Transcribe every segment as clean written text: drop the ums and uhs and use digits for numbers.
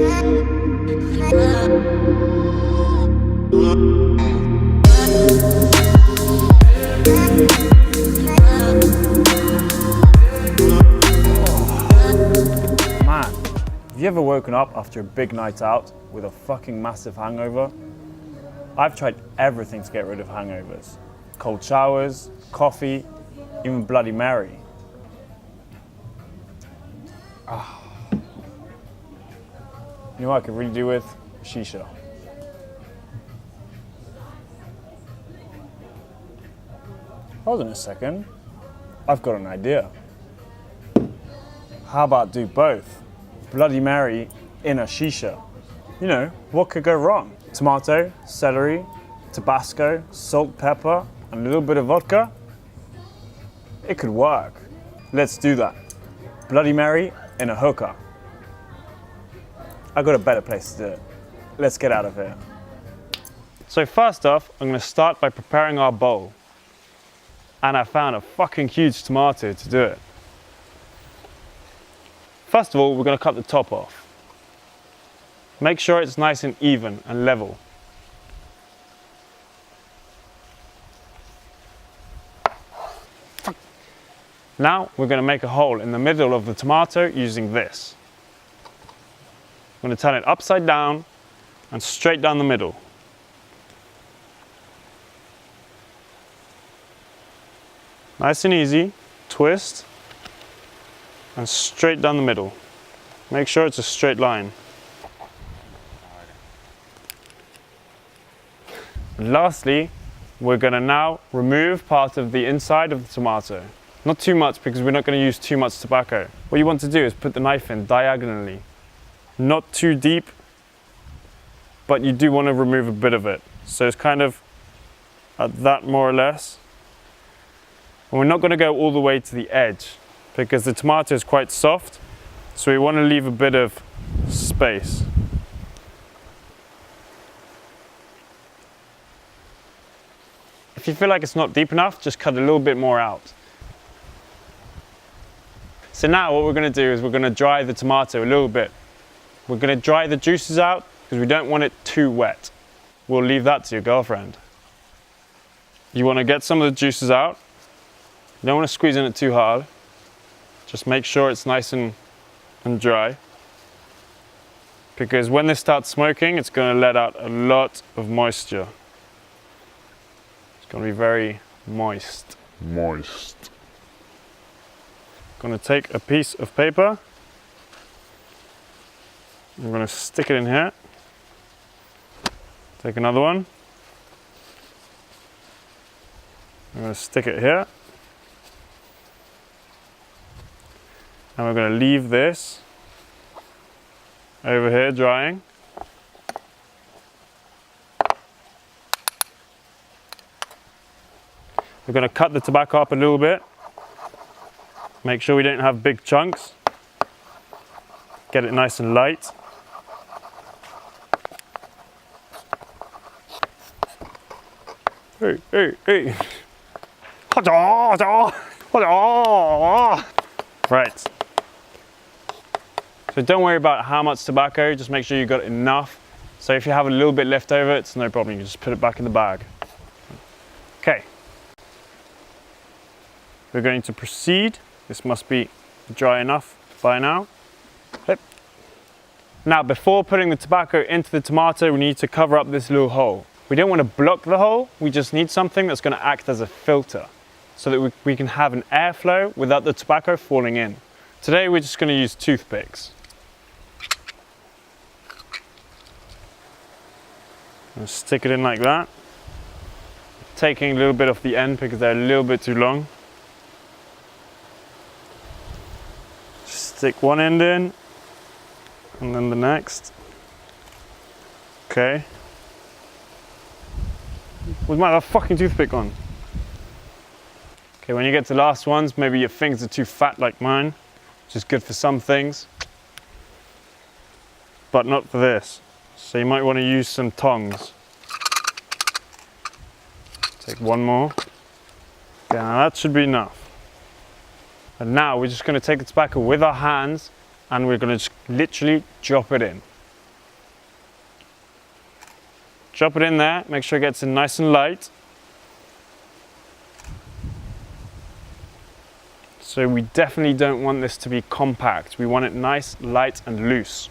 Man, have you ever woken up after a big night out with a fucking massive hangover? I've tried everything to get rid of hangovers. Cold showers, coffee, even Bloody Mary. You know what I could really do with? Shisha. Hold on a second. I've got an idea. How about do both? Bloody Mary in a shisha. You know, what could go wrong? Tomato, celery, Tabasco, salt, pepper, and a little bit of vodka? It could work. Let's do that. Bloody Mary in a hookah. I got a better place to do it. Let's get out of here. So first off, I'm going to start by preparing our bowl. And I found a fucking huge tomato to do it. First of all, we're going to cut the top off. Make sure it's nice and even and level. Now we're going to make a hole in the middle of the tomato using this. I'm going to turn it upside down and straight down the middle. Nice and easy, twist and straight down the middle. Make sure it's a straight line. And lastly, we're going to now remove part of the inside of the tomato. Not too much because we're not going to use too much tobacco. What you want to do is put the knife in diagonally. Not too deep, but you do want to remove a bit of it. So it's kind of at that more or less. And we're not going to go all the way to the edge because the tomato is quite soft. So we want to leave a bit of space. If you feel like it's not deep enough, just cut a little bit more out. So now what we're going to do is we're going to dry the tomato a little bit. We're going to dry the juices out because we don't want it too wet. We'll leave that to your girlfriend. You want to get some of the juices out. You don't want to squeeze in it too hard. Just make sure it's nice and dry. Because when this starts smoking, it's going to let out a lot of moisture. It's going to be very moist. Going to take a piece of paper. I'm going to stick it in here. Take another one. I'm going to stick it here. And we're going to leave this over here drying. We're going to cut the tobacco up a little bit. Make sure we don't have big chunks. Get it nice and light. Hey. Right. So don't worry about how much tobacco, just make sure you got enough. So if you have a little bit left over, it's no problem, you just put it back in the bag. Okay. We're going to proceed. This must be dry enough by now. Yep. Now before putting the tobacco into the tomato, we need to cover up this little hole. We don't want to block the hole, we just need something that's going to act as a filter so that we can have an airflow without the tobacco falling in. Today we're just going to use toothpicks. And stick it in like that. Taking a little bit off the end because they're a little bit too long. Stick one end in and then the next. Okay. Where's my other fucking toothpick gone? Okay, when you get to the last ones, maybe your fingers are too fat like mine, which is good for some things, but not for this. So you might want to use some tongs. Take one more. Okay, now that should be enough. And now we're just going to take the tobacco with our hands and we're going to just literally drop it in. Drop it in there, make sure it gets in nice and light. So we definitely don't want this to be compact. We want it nice, light and loose.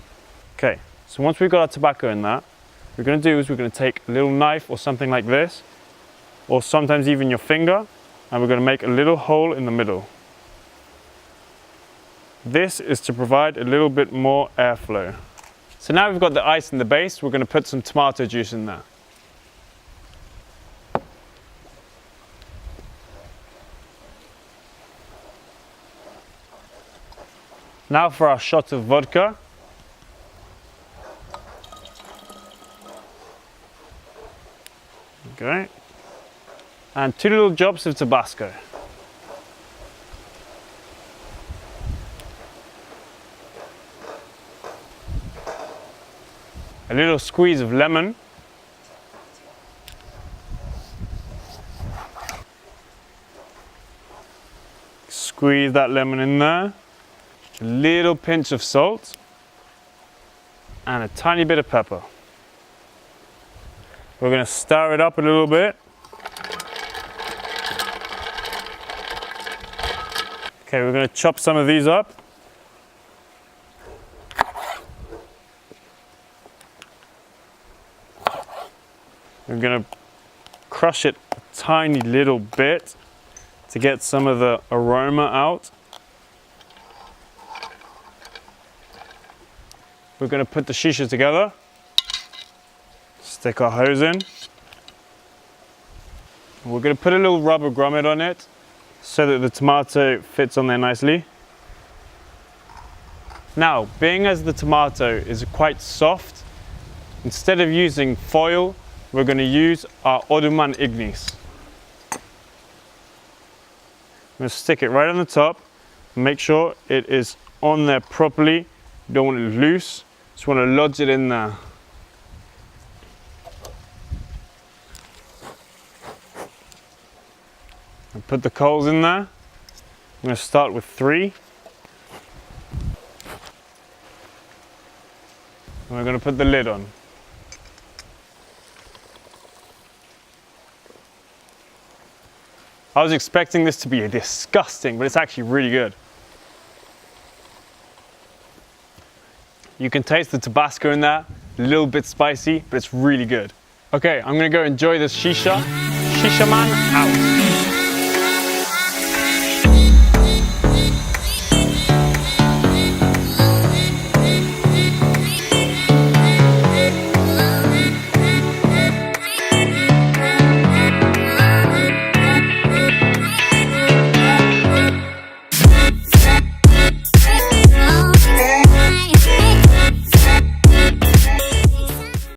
Okay, so once we've got our tobacco in that, what we're going to do is we're going to take a little knife or something like this, or sometimes even your finger, and we're going to make a little hole in the middle. This is to provide a little bit more airflow. So now we've got the ice in the base, we're going to put some tomato juice in there. Now for our shot of vodka. Okay. And 2 little drops of Tabasco. A little squeeze of lemon. Squeeze that lemon in there. A little pinch of salt. And a tiny bit of pepper. We're going to stir it up a little bit. Okay, we're going to chop some of these up. We're going to crush it a tiny little bit to get some of the aroma out. We're going to put the shisha together. Stick our hose in. We're going to put a little rubber grommet on it so that the tomato fits on there nicely. Now, being as the tomato is quite soft, instead of using foil, we're going to use our Oduman Ignis. I'm going to stick it right on the top. Make sure it is on there properly. You don't want it loose. Just want to lodge it in there. And put the coals in there. I'm going to start with 3. And we're going to put the lid on. I was expecting this to be disgusting, but it's actually really good. You can taste the Tabasco in there, a little bit spicy, but it's really good. Okay, I'm gonna go enjoy this shisha. Shishaman out.